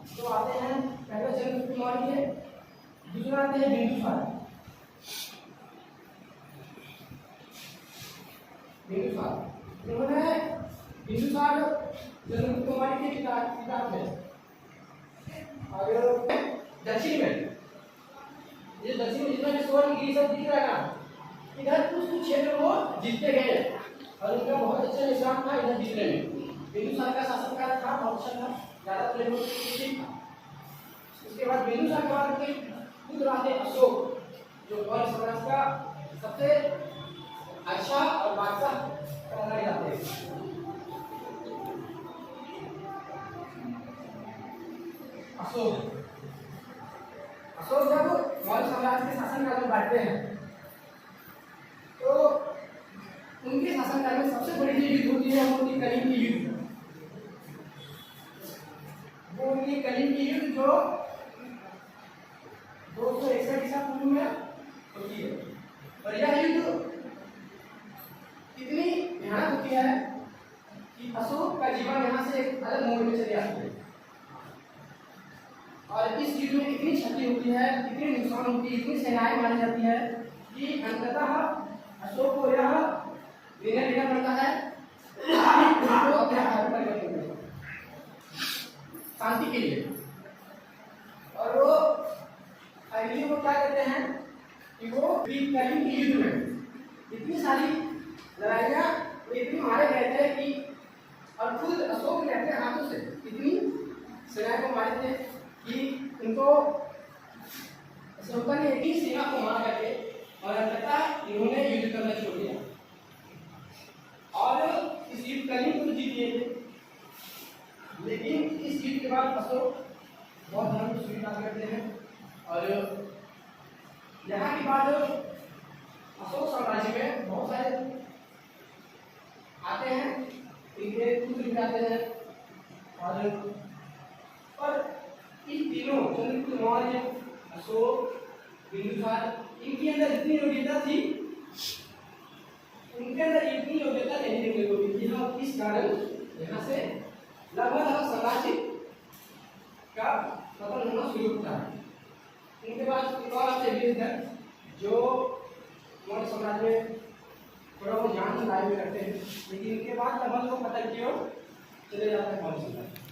तो आते हैं पहले चंद्रगुप्त मौर्य, दूसरा आते हैं बिंदुसार। इन्होंने बिंदुसार चंद्रगुप्त मौर्य के पिता थे। और दक्षिण में ये दक्षिण में जितना भी स्वर्णगिरी सब दिख रहा है ना, इधर कुछ क्षेत्र वो जीतते गए और उनका बहुत अच्छा निशान था इधर जीतने में। बिंदुसार का शासनकाल था, बहुत अच्छा था, ज्यादा प्रेम ठीक था। उसके बाद बिंदुसार के बाद के पुत्र आते अशोक, जो मौर्य साम्राज्य का सबसे अच्छा और बादशाह कहलाए जाते हैं। अशोक जब मौर्य साम्राज्य के शासनकाल में बांटते हैं तो उनके शासनकाल में सबसे बड़ी जो युद्ध होती है वो होती है कलिंग की युद्ध। वो उनकी कलिंग की युद्ध जो 261 ईसा पूर्व में होती है। और यह युद्ध इतनी भयानक होती है कि अशोक का जीवन यहाँ से एक अलग मोड़ में चले आती है। और इस युद्ध में इतनी क्षति होती है, इतनी नुकसान होती है, इतनी सेनाएं मारी जाती है कि अंततः अशोक को यह निर्णय लेना पड़ता है उनको अपने हाथ में करने के लिए, शांति के लिए। और वो फाइनली वो क्या करते हैं कि वो कलिंग की युद्ध में इतनी सारी लड़ाइयाँ इतनी मारे गए थे कि और खुद अशोक ने अपने हाथों से इतनी सेनाएं को मारे थे कि उनको अशोक ने एक ही सेना को मार करके और अंततः इन्होंने युद्ध करना छोड़ दिया और इस युद्ध कलिंग को जीत लिए थे। लेकिन इस युद्ध के बाद अशोक बहुत धर्म को स्वीकार करते हैं और यहाँ के बाद अशोक साम्राज्य में बहुत सारे आते हैं, इनके पुत्र भी आते हैं। और इन तीनों चंद्रगुप्त मौर्य, अशोक, बिंदुसार, इनके अंदर इतनी योग्यता थी, उनके अंदर इतनी योग्यता नहीं देखने को मिलती है। और इस कारण यहाँ से लगभग साम्राज्य का पतन होना शुरू होता है। उनके बाद और आते हैं जो मौर्य साम्राज्य में थोड़ा वो जान लाए हुए रखते हैं, लेकिन इनके बाद लगभग लोग पतन की ओर चले जाते हैं मौर्य साम्राज्य।